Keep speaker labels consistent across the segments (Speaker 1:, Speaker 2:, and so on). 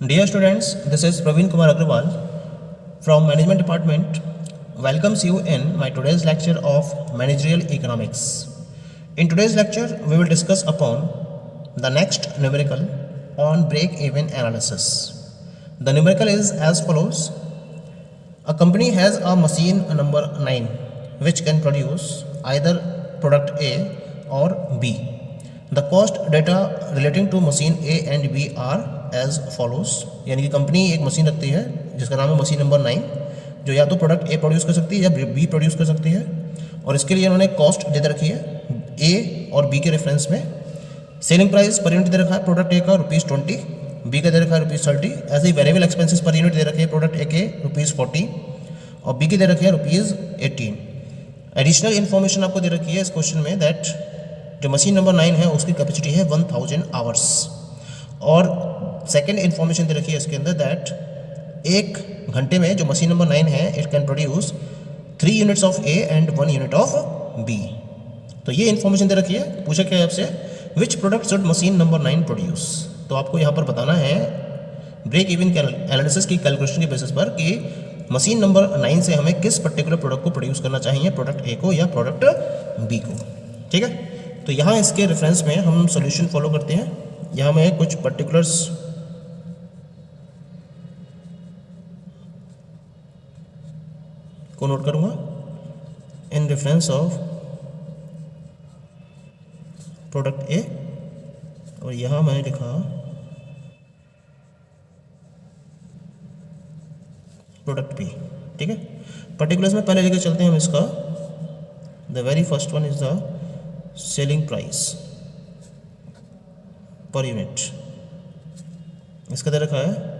Speaker 1: Dear students, this is Praveen Kumar Agrawal from Management Department. Welcomes you in my today's lecture of Managerial Economics. In today's lecture, we will discuss upon the next numerical on break-even analysis. The numerical is as follows. A company has a machine number 9 which can produce either product A or B. The cost data relating to machine A and B are as follows. यानी कि company एक machine रखती है जिसका नाम है machine number 9 जो या तो प्रोडक्ट ए प्रोड्यूस कर सकती है या बी प्रोड्यूस कर सकती है, और इसके लिए उन्होंने कॉस्ट दे रखी है ए और बी के रेफरेंस में. सेलिंग प्राइस पर यूनिट दे रखा है प्रोडक्ट ए का ₹20, बी का दे रखा है ₹30. ऐसे ही वेरिएबल एक्सपेंसेस पर यूनिट दे रखे हैं प्रोडक्ट ए के ₹40 और बी के दे रखे हैं ₹18. एडिशनल इन्फॉर्मेशन आपको दे रखी है इस क्वेश्चन में दैट जो मशीन नंबर 9 है उसकी कैपेसिटी है 1000 आवर्स, और सेकेंड इन्फॉर्मेशन दे रखी है इसके अंदर दैट एक घंटे में जो मशीन नंबर 9 है it can produce 3 units of A and 1 unit of B. तो ये इन्फॉर्मेशन दे रखी है. पूछा क्या है आपसे, which product should machine number 9 produce. तो आपको यहाँ पर बताना है ब्रेक इवन एनालिसिस की कैलकुलेशन के बेसिस पर कि मशीन नंबर 9 से हमें किस पर्टिकुलर प्रोडक्ट को प्रोड्यूस करना चाहिए, प्रोडक्ट ए को या प्रोडक्ट बी को. ठीक है, तो यहाँ इसके रेफरेंस में हम सॉल्यूशन फॉलो करते हैं. यहाँ मैं कुछ पर्टिकुलर्स को नोट करूँगा इन रेफरेंस ऑफ प्रोडक्ट ए, और यहाँ मैंने लिखा प्रोडक्ट बी. ठीक है, पर्टिकुलर्स में पहले लेके चलते हैं हम इसका. The very first one is the selling price per unit. इसका दे रखा है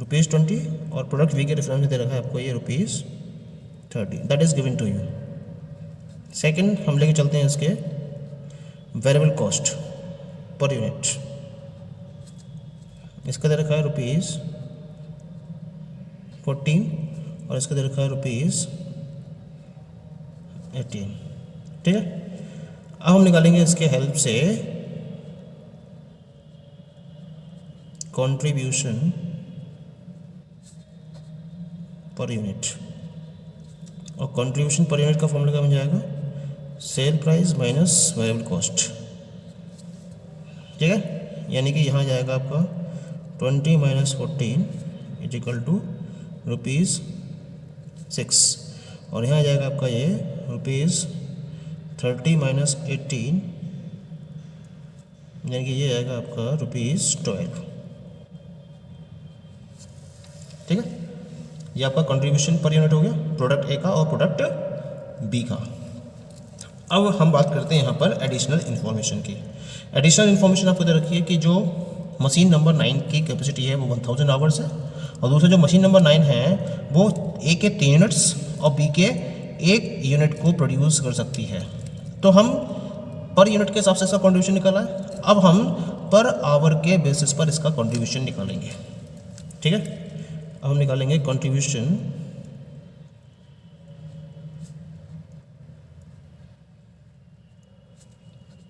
Speaker 1: ₹20 और प्रोडक्ट वी के रेफरेंस में दे रखा है आपको ये ₹30. That is given to you. Second हम लेके चलते हैं इसके वेरिएबल कॉस्ट पर यूनिट. इसका दे रखा है ₹14 और इसका दे रखा है ₹18. ठीक है, अब हम निकालेंगे इसके हेल्प से कंट्रीब्यूशन पर यूनिट, और कंट्रीब्यूशन पर यूनिट का फॉर्मूला क्या बन जाएगा, sale price minus variable cost. ठीक है, यानी कि यहाँ जाएगा आपका 20 - 14 = ₹6, और यहाँ जाएगा आपका ये ₹30 - 18 यानी कि ये आएगा आपका ₹12. ठीक है, ये आपका कंट्रीब्यूशन पर यूनिट हो गया प्रोडक्ट ए का और प्रोडक्ट बी का. अब हम बात करते हैं यहाँ पर एडिशनल इन्फॉर्मेशन की. एडिशनल इन्फॉर्मेशन आपको दे रखी है कि जो मशीन नंबर 9 की कैपेसिटी है वो 1000 आवर्स है, और दूसरा जो मशीन नंबर 9 है वो ए के 3 यूनिट्स और बी के 1 यूनिट को प्रोड्यूस कर सकती है. तो हम पर यूनिट के हिसाब से इसका कंट्रीब्यूशन निकाला है. अब हम पर आवर के बेसिस पर इसका कंट्रीब्यूशन निकालेंगे. ठीक है, अब हम निकालेंगे कंट्रीब्यूशन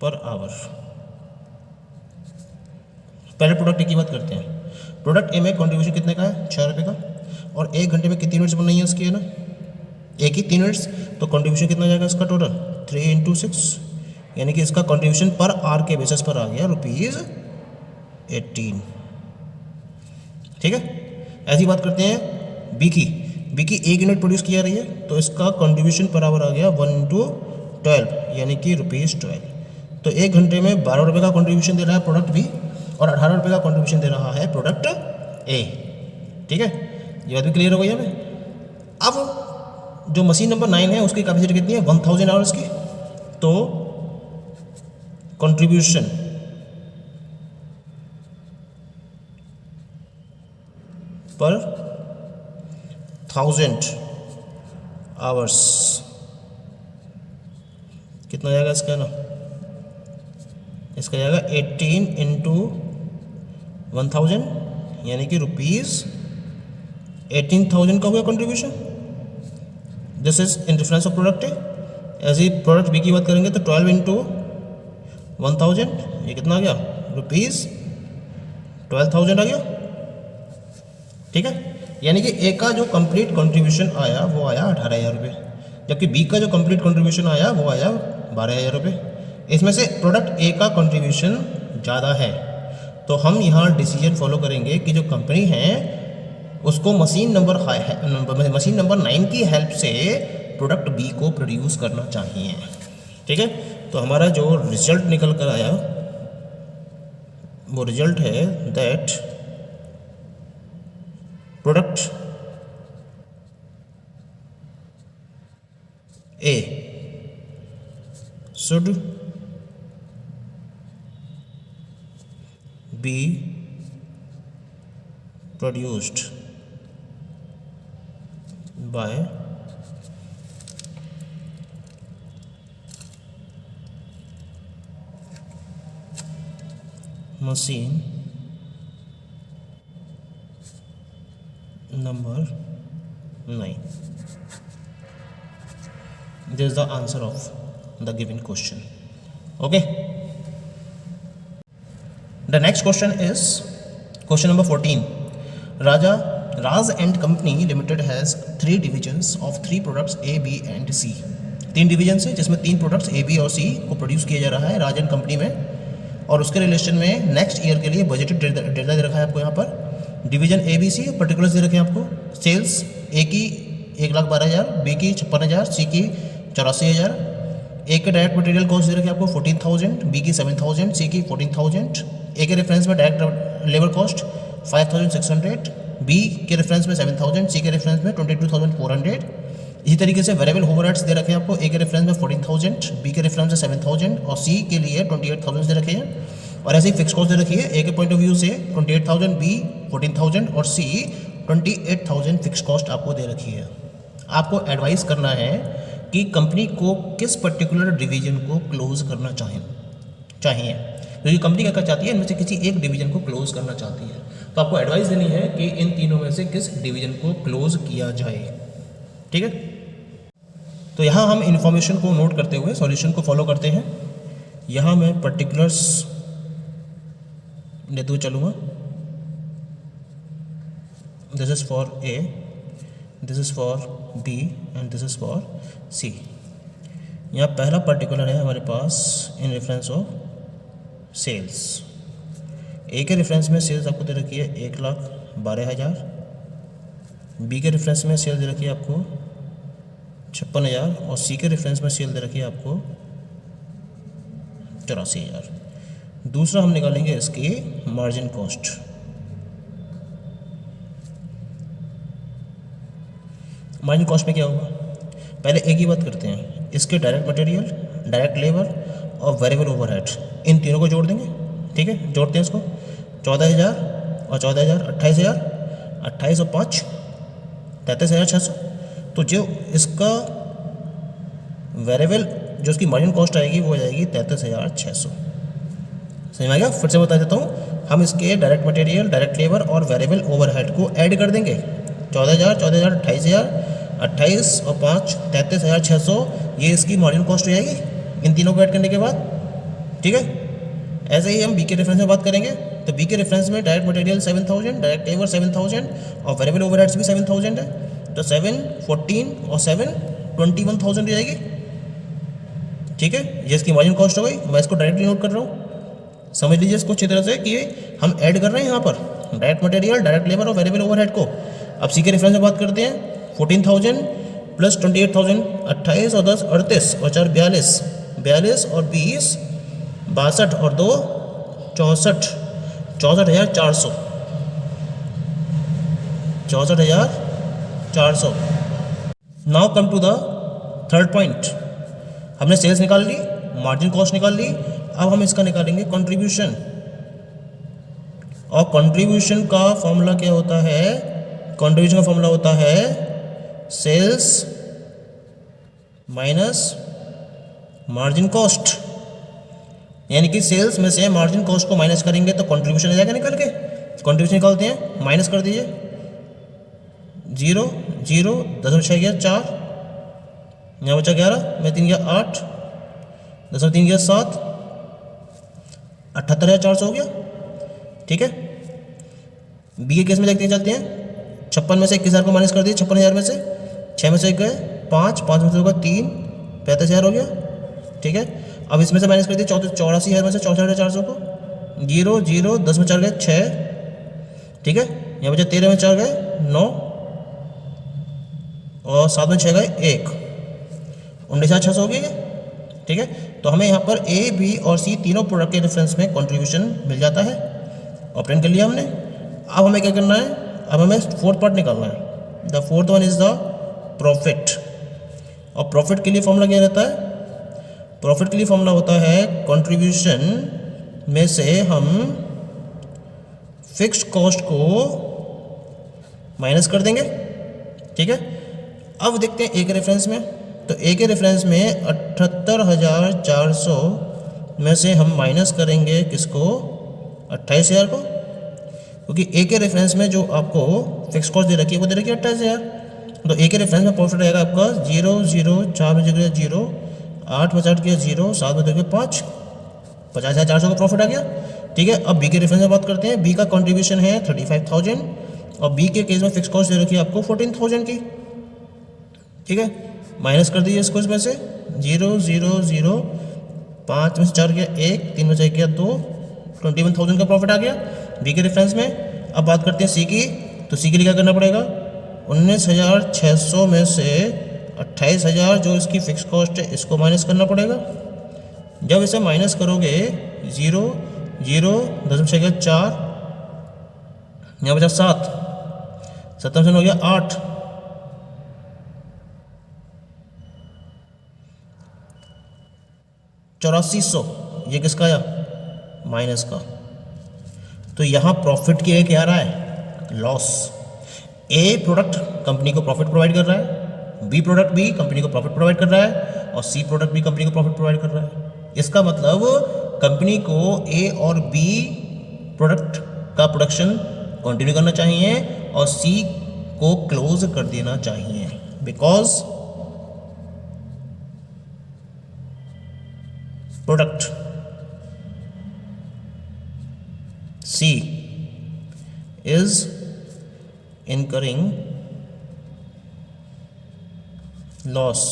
Speaker 1: पर आवर. पहले प्रोडक्ट ए की बात करते हैं. प्रोडक्ट ए में कंट्रीब्यूशन कितने का है, ₹6 का, और 1 घंटे में कितनी यूनिट्स बन रही है उसकी, है ना, ए की 3 यूनिट्स. तो कंट्रीब्यूशन कितना जाएगा इसका टोटल 3 × 6, यानी कि इसका कंट्रीब्यूशन पर आर के बेसिस पर आ गया ₹18. ठीक है, ऐसी बात करते हैं बी की. बी की 1 यूनिट प्रोड्यूस किया रही है तो इसका कंट्रीब्यूशन पर आवर आ गया 1 × 12 यानी कि ₹12. तो 1 घंटे में ₹12 का कंट्रीब्यूशन दे रहा है प्रोडक्ट बी और ₹18 का कंट्रीब्यूशन दे रहा है प्रोडक्ट ए. ठीक है, ये बात भी क्लियर हो गई हमें. अब जो मशीन नंबर 9 है उसकी कैपेसिटी कितनी है, 1000 आवर्स की. तो कंट्रीब्यूशन पर 1000 आवर्स कितना जाएगा इसका ना, इसका जाएगा 18 × 1000 यानी कि ₹18,000 का हुआ contribution. This is in reference of product ए. ऐसे ही प्रोडक्ट बी की बात करेंगे तो 12 × 1000 ये कितना आ गया, 12,000 आ गया, ठीक है। यानी कि ए का जो कंप्लीट कंट्रीब्यूशन आया वो आया 18,000 रुपये, जबकि बी का जो कंप्लीट कंट्रीब्यूशन आया वो आया 12,000 रुपये। इसमें से प्रोडक्ट ए का कंट्रीब्यूशन ज़्यादा है, तो हम यहाँ डिसीजन फॉलो करेंगे कि जो कंपनी है उसको मशीन नंबर 9 की हेल्प से प्रोडक्ट बी को प्रोड्यूस करना चाहिए, ठीक है। तो हमारा जो रिजल्ट निकल कर आया वो रिजल्ट है that product A should be produced by machine number 9. This is the answer of the given question. Okay. The next question is question number 14. Raj and Company Limited has 3 divisions of 3 products A, B and C. 3 division है जिसमें 3 products A, B और C को produce किया जा रहा है राज and company में, और उसके रिलेशन में नेक्स्ट ईयर के लिए बजटेड डेटा दे रखा है आपको यहाँ पर। Division A B C particulars दे रखे हैं आपको। सेल्स ए की 1,12,000, बी की 56,000, सी की 84,000। ए के डायरेक्ट मटेरियल कॉस्ट दे रखे हैं आपको 14,000, बी की 7,000, सी की 14,000। ए के रेफरेंस में डायरेक्ट लेबर कॉस्ट 5,600, बी के रेफरेंस में 7,000, सी के रेफरेंस में 22,400। इसी तरीके से वेरिएबल ओवरहेड्स दे रखे हैं आपको। ए के रेफरेंस में 14,000, बी के रेफरेंस में 7,000 और सी के लिए 28,000 दे रखे हैं। और ऐसे ही फिक्स कॉस्ट दे रखी है। ए के पॉइंट ऑफ व्यू से 28,000, बी 14,000 और सी 28,000 फिक्स कॉस्ट आपको दे रखी है। आपको एडवाइस करना है कि कंपनी को किस पर्टिकुलर डिवीजन को क्लोज करना चाहिए, क्योंकि कंपनी क्या चाहती है, इनमें से किसी एक डिवीजन को क्लोज करना चाहती है। तो आपको एडवाइस देनी है कि इन तीनों में से किस डिवीजन को क्लोज किया जाए, ठीक है। तो यहाँ हम इन्फॉर्मेशन को नोट करते हुए सॉल्यूशन को फॉलो करते हैं। यहाँ मैं पर्टिकुलर्स लेते हुए चलूँगा। This is for A, this is for B and this is for C. यहाँ पहला पर्टिकुलर है हमारे पास in reference of sales. A के रेफरेंस में सेल्स आपको दे रखी है 1,12,000, बी के रेफरेंस में सेल दे रखी है आपको 56,000 और सी के रेफरेंस में सेल दे रखी है आपको 84,000। दूसरा हम निकालेंगे इसकी मार्जिन कॉस्ट। मार्जिन कॉस्ट में क्या होगा, पहले एक ही बात करते हैं, इसके डायरेक्ट मटेरियल, डायरेक्ट लेबर और वेरिएबल ओवरहेड, इन तीनों को जोड़ देंगे, ठीक है। जोड़ते हैं इसको, 14,000 और 14,000 28,000, 28 और 5 33,600। तो जो इसका वेरिएबल जो उसकी मार्जिन कॉस्ट आएगी वो हो जाएगी 33,600। समझ में आ गया। फिर से बता देता हूँ, हम इसके डायरेक्ट मटेरियल, डायरेक्ट लेबर और वेरिएबल ओवरहेड को ऐड कर देंगे। 14,000 14,000 28,000, 28 और 5 33,600, ये इसकी मार्जिन कॉस्ट हो जाएगी इन तीनों को ऐड करने के बाद, ठीक है। ऐसे ही हम बी के रेफरेंस में बात करेंगे, तो बी के रेफरेंस में डायरेक्ट मटेरियल 7,000, डायरेक्ट लेबर 7,000 और वेरिएबल ओवरहेड्स भी 7,000 है। तो 7 14 और 7 21,000 हो जाएगी, ठीक है। ये इसकी मार्जिन कॉस्ट हो गई। मैं इसको डायरेक्टली नोट कर रहा हूँ, समझ लीजिए इसको अच्छी तरह से कि हम ऐड कर रहे हैं यहाँ पर डायरेक्ट मटेरियल, डायरेक्ट लेबर और वेरिएबल ओवरहेड को। अब सी के रेफरेंस में बात करते हैं, 14,000 प्लस 28,000, 28 और 10 38 और 4 42, 42 और 20 62 और 2 64, 64,400, 64,400। Now come to the third point. हमने सेल्स निकाल ली, मार्जिन कॉस्ट निकाल ली, अब हम इसका निकालेंगे कंट्रीब्यूशन। और कंट्रीब्यूशन का फॉर्मूला क्या होता है, कंट्रीब्यूशन का फॉर्मूला होता है सेल्स माइनस मार्जिन कॉस्ट। यानी कि सेल्स में से मार्जिन कॉस्ट को माइनस करेंगे तो कंट्रीब्यूशन आ जाएगा निकल के। कंट्रीब्यूशन निकालते हैं, माइनस कर दीजिए, 0 0 10 गया 4, यहाँ बचा 11 में 3 गया 8, 10 में 3 गया 7, 78,400 हो गया, ठीक है। बी के केस में देखते चलते हैं, 56 में से 21,000 को माइनस कर दिए, 56,000 में से 6 में से गए 5, 5 में से होगा 3, 35,000 हो गया। ठीक है, अब इसमें से माइनस कर दिए 84,000 में से 64,400 को, 0 0 10 में 4 गए 6। ठीक है, यहाँ बचे 13 में 4 गए 9 और 7 में 6 गए 1, 19,600 हो गया। ठीक है, तो हमें यहाँ पर ए बी और सी तीनों प्रोडक्ट के रेफरेंस में कंट्रीब्यूशन मिल जाता है, ऑब्टेन कर लिया हमने। अब हमें क्या करना है, अब हमें फोर्थ पार्ट निकालना है। The fourth one is the profit. और प्रॉफिट के लिए फॉर्मूला क्या रहता है, प्रॉफिट के लिए फॉर्मूला होता है कंट्रीब्यूशन में से हम फिक्स्ड कॉस्ट को माइनस कर देंगे। ठीक है, अब देखते हैं ए के रेफरेंस में, तो ए के रेफरेंस में 78,400 में से हम माइनस करेंगे किसको, 28,000 को, क्योंकि ए के रेफरेंस में जो आपको फिक्स कॉस्ट दे रखी है वो दे रखी है 28,000। तो ए के रेफरेंस में प्रॉफिट रहेगा आपका 0 0 4 में जगह 0, 8 में 8 किया 0, 7 में 2 किया 5, 50,400 का प्रॉफिट आ गया। ठीक है, अब बी के रेफरेंस में बात करते हैं। बी का कंट्रीब्यूशन है 35,000 और बी के केस में फिक्स कॉस्ट दे रखी है आपको 14,000 की। ठीक है, माइनस कर दीजिए इसको इसमें से 0 0 0, 5 में से 4 गया 1, 3 में से 1 गया 2, 21,000 का प्रॉफिट आ गया बी के रेफरेंस में। अब बात करते हैं सी की, तो सी के लिए क्या करना पड़ेगा, 19,600 में से 28,000 जो इसकी फिक्स कॉस्ट है इसको माइनस करना पड़ेगा। जब इसे माइनस करोगे 0 0 10 में से गया 4, यहाँ बचा 7, 7 में हो गया 8, 8400, ये किसका आया, माइनस का। तो यहाँ प्रॉफिट के क्या आ रहा है, लॉस। ए प्रोडक्ट कंपनी को प्रॉफिट प्रोवाइड कर रहा है, बी प्रोडक्ट भी कंपनी को प्रॉफिट प्रोवाइड कर रहा है और सी प्रोडक्ट भी कंपनी को प्रॉफिट प्रोवाइड कर रहा है। इसका मतलब कंपनी को ए और बी प्रोडक्ट का प्रोडक्शन कंटिन्यू करना चाहिए और सी को क्लोज कर देना चाहिए, because product C is incurring loss.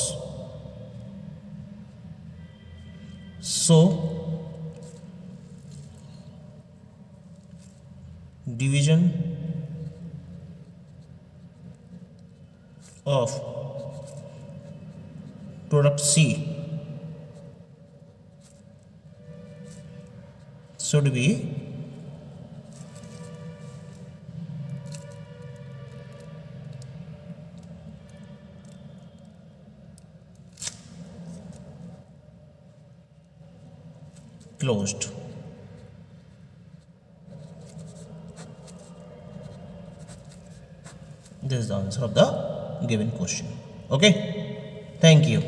Speaker 1: So division of product C should be closed. This is the answer of the given question. Okay, thank you.